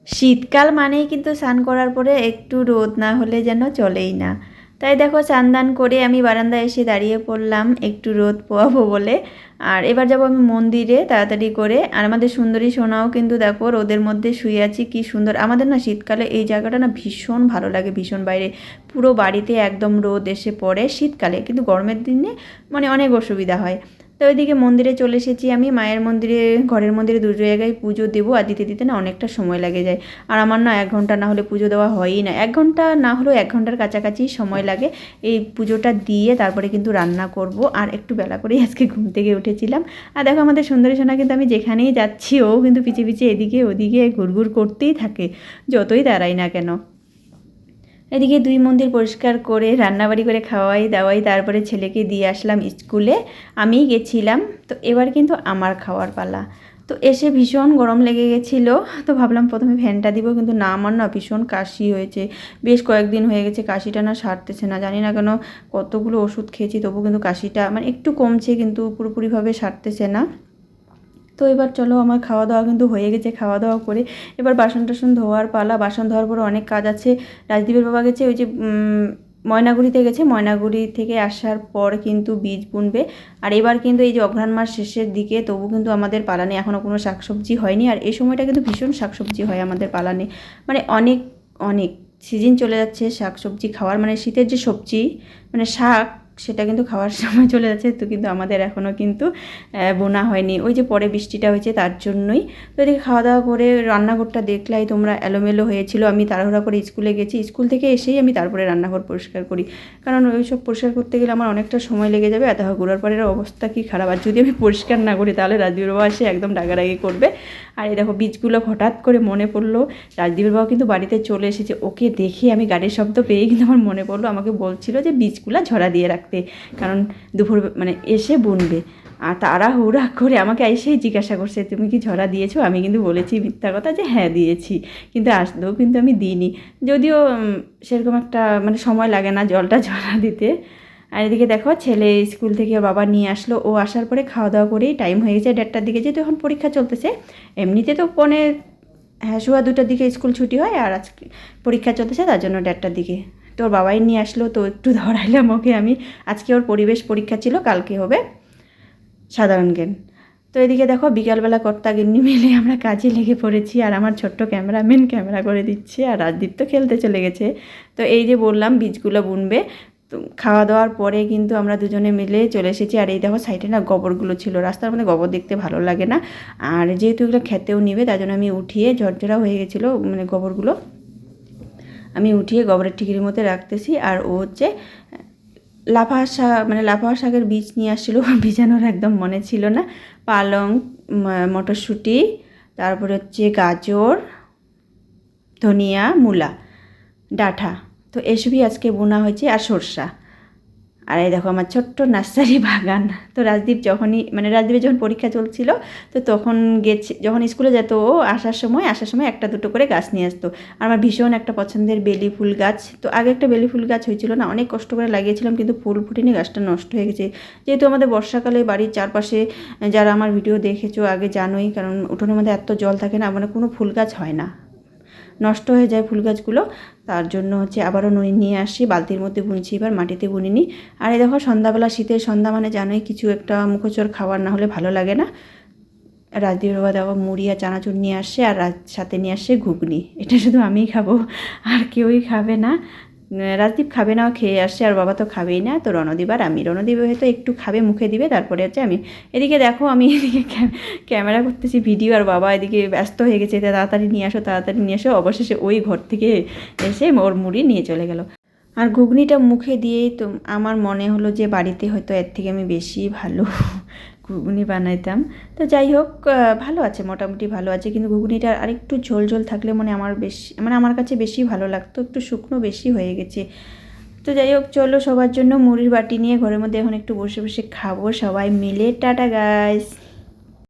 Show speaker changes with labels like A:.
A: শীতকাল মানেই কিন্তু স্নান করার পরে একটু রোদ না হলে যেন চলেই না। তাই দেখো স্নান দান করে আমি বারান্দায় এসে দাঁড়িয়ে পড়লাম একটু রোদ পোয়াবো বলে। আর এবার যাবো আমি মন্দিরে তাড়াতাড়ি করে। আর আমাদের সুন্দরী সোনাও কিন্তু দেখো রোদের মধ্যে শুয়ে আছি, কি সুন্দর। আমাদের না শীতকালে এই জায়গাটা না ভীষণ ভালো লাগে, ভীষণ। বাইরে পুরো বাড়িতে একদম রোদ এসে পড়ে শীতকালে, কিন্তু গরমের দিনে মানে অনেক অসুবিধা হয়। তো ওইদিকে মন্দিরে চলে এসেছি আমি, মায়ের মন্দিরে ঘরের মন্দিরে দু জায়গায় পুজো দেবো, আর দিতে দিতে না অনেকটা সময় লেগে যায়। আর আমার না 1 ঘন্টা না হলে পুজো দেওয়া হয়ই না, 1 ঘন্টা না হলেও 1 ঘন্টার কাছাকাছি সময় লাগে। এই পুজোটা দিয়ে তারপরে কিন্তু রান্না করব। আর একটু বেলা করেই আজকে ঘুম থেকে উঠেছিলাম। আর দেখো আমাদের সুন্দরী সোনা কিন্তু আমি যেখানেই যাচ্ছি ও কিন্তু পিছিয়ে পিছিয়ে এদিকে ওদিকে ঘুরঘুর করতেই থাকে, যতই দাঁড়াই না কেন। এদিকে 2 মন্দির পরিষ্কার করে রান্নাবাড়ি করে খাওয়াই দাওয়াই তারপরে ছেলেকে দিয়ে আসলাম স্কুলে। আমিই গেছিলাম। তো এবার কিন্তু আমার খাওয়ার পালা। তো এসে ভীষণ গরম লেগে গেছিলো, তো ভাবলাম প্রথমে ফ্যানটা দিব, কিন্তু না, আমার না ভীষণ কাশি হয়েছে। বেশ কয়েকদিন হয়ে গেছে কাশিটা না সারতেছে না, জানি না কেন। কতগুলো ওষুধ খেয়েছি তবু কিন্তু কাশিটা মানে একটু কমছে, কিন্তু পুরোপুরিভাবে সারতেছে না। তো এবার চলো, আমার খাওয়া দাওয়া কিন্তু হয়ে গেছে। খাওয়া দাওয়া করে এবার বাসন টাসন ধোয়ার পালা। বাসন ধোয়ার পরে অনেক কাজ আছে। রাজদীপের বাবা গেছে ওই যে ময়নাগুড়িতে গেছে, ময়নাগুড়ি থেকে আসার পর কিন্তু বীজ বুনবে। আর এবার কিন্তু এই যে অঘ্রাণ মাস শেষের দিকে, তবু কিন্তু আমাদের পালানে এখনও কোনো শাকসবজি হয়নি। আর এই সময়টা কিন্তু ভীষণ শাকসবজি হয় আমাদের পালানে, মানে অনেক অনেক সিজন চলে যাচ্ছে শাকসবজি খাওয়ার, মানে শীতের যে সবজি মানে শাক, সেটা কিন্তু খাওয়ার সময় চলে যাচ্ছে। তো কিন্তু আমাদের এখনও কিন্তু বোনা হয়নি, ওই যে পরে বৃষ্টিটা হয়েছে তার জন্যই। তো এদিকে খাওয়া দাওয়া করে রান্নাঘরটা দেখলাই তোমরা, এলোমেলো হয়েছিল। আমি তাড়াহুড়া করে স্কুলে গেছি, স্কুল থেকে এসেই আমি তারপরে রান্নাঘর পরিষ্কার করি, কারণ ওই সব পরিষ্কার করতে গেলে আমার অনেকটা সময় লেগে যাবে। এত ঘোরার পরের অবস্থা কি খারাপ, আর যদি আমি পরিষ্কার না করি তাহলে রাজদীপের বাবা এসে একদম ডাকাডাকি করবে। আর এই দেখো বীজগুলো হঠাৎ করে মনে পড়লো, রাজদীপের বাবা কিন্তু বাড়িতে চলে এসেছে। ওকে দেখে আমি গাড়ির শব্দ পেয়েই কিন্তু আমার মনে পড়লো, আমাকে বলছিল যে বীজগুলো ঝরা দিয়ে রাখতে, কারণ দুপুর মানে এসে বুনবে। আর তাড়াহুড়া করে আমাকে এসেই জিজ্ঞাসা করছে, তুমি কি ঝরা দিয়েছো? আমি কিন্তু বলেছি মিথ্যা কথা যে হ্যাঁ দিয়েছি, কিন্তু আসলেও কিন্তু আমি দিইনি। যদিও সেরকম একটা মানে সময় লাগে না জলটা ঝরা দিতে। আর এদিকে দেখো ছেলে স্কুল থেকে ওর বাবা নিয়ে আসলো, ও আসার পরে খাওয়া দাওয়া করেই টাইম হয়ে গেছে 1:30টার দিকে, যেহেতু এখন পরীক্ষা চলতেছে। এমনিতে তো হ্যাঁ 2:15টার দিকে স্কুল ছুটি হয়, আর আজকে পরীক্ষা চলতেছে তার জন্য 1:30টার দিকে। তোর বাবাই নিয়ে আসলো, তো একটু ধরাইলাম ওকে আমি। আজকে ওর পরিবেশ পরীক্ষা ছিল, কালকে হবে সাধারণ জ্ঞান। তো এদিকে দেখো বিকালবেলা কর্তা গিন্নি মিলে আমরা কাজে লেগে পড়েছি, আর আমার ছোট্ট ক্যামেরাম্যান ক্যামেরা করে দিচ্ছে, আর রাজদীপ তো খেলতে চলে গেছে। তো এই যে বললাম বীজগুলো বুনবে। তো খাওয়া দাওয়ার পরে কিন্তু আমরা দুজনে মিলে চলে এসেছি। আর এই দেখো সাইডে না গোবরগুলো ছিল, রাস্তার মধ্যে গোবর দেখতে ভালো লাগে না। আর যেহেতু এগুলো খেতেও নিবে, তার জন্য আমি উঠিয়ে, ঝরঝরা হয়ে গেছিলো মানে গোবরগুলো, আমি উঠিয়ে গোবরের ঠিকির মধ্যে রাখতেছি। আর ও হচ্ছে লাফা শাক, মানে লাফা শাকের বীজ নিয়ে আসছিলো, ভিজানোর একদম মনে ছিল না। পালং, মটরশুঁটি, তারপরে হচ্ছে গাজর, ধনিয়া, মূলা, ডাঁটা, তো এসবই আজকে বোনা হয়েছে, আর সরষা। আর এই দেখো আমার ছোট্ট নার্সারি বাগান। তো রাজদীপের যখন পরীক্ষা চলছিল, তো তখন যখন স্কুলে যেত ও, আসার সময় একটা দুটো করে গাছ নিয়ে আসতো। আর আমার ভীষণ একটা পছন্দের বেলি ফুল গাছ। তো আগে একটা বেলি ফুল গাছ হয়েছিল না, অনেক কষ্ট করে লাগিয়েছিলাম, কিন্তু ফুল ফুটেনি, গাছটা নষ্ট হয়ে গেছে। যেহেতু আমাদের বর্ষাকালে বাড়ির চারপাশে, যারা আমার ভিডিও দেখেছো আগে জানোই, কারণ উঠোনের মধ্যে এত জল থাকে না, মানে কোনো ফুল গাছ হয় না, নষ্ট হয়ে যায় ফুল গাছগুলো। তার জন্য হচ্ছে আবারও নিয়ে আসি, বালতির মধ্যে বুনছি, এবার মাটিতে বুনিনি। আর এই দেখো সন্ধ্যাবেলা, শীতের সন্ধ্যা মানে জানোই কিছু একটা মুখোচর খাবার না হলে ভালো লাগে না। রাজদীপের বাবা দেখো মুড়ি আর চানাচুর নিয়ে আসছে, আর সাথে নিয়ে আসছে ঘুগনি। এটা শুধু আমিই খাবো, আর কেউই খাবে না। রাজদীপ খাবে না, খেয়ে আসছে, আর বাবা তো খাবেই না। তো রণদীপ আর আমি, রণদীপ হয়তো একটু খাবে, মুখে দিবে, তারপরে হচ্ছে আমি। এদিকে দেখো আমি এদিকে ক্যামেরা করতেছি ভিডিও, আর বাবা এদিকে ব্যস্ত হয়ে গেছে, তাড়াতাড়ি নিয়ে আসো, তাড়াতাড়ি নিয়ে আসো। অবশেষে ওই ঘর থেকে এসে ওর মুড়ি নিয়ে চলে গেল। আর ঘুগনিটা মুখে দিয়েই তো আমার মনে হলো যে বাড়িতে হয়তো এর থেকে আমি বেশি ভালো ঘুগনি বানাইতাম। তো যাই হোক, ভালো আছে, মোটামুটি ভালো আছে, কিন্তু ঘুগনিটা আরেকটু ঝোল ঝোল থাকলে আমার কাছে বেশি ভালো লাগতো, একটু শুকনো বেশি হয়ে গেছে। তো যাই হোক, চলো সবার জন্য মুড়ির বাটি নিয়ে ঘরের মধ্যে এখন একটু বসে বসে খাবো সবাই মিলে। Tata guys.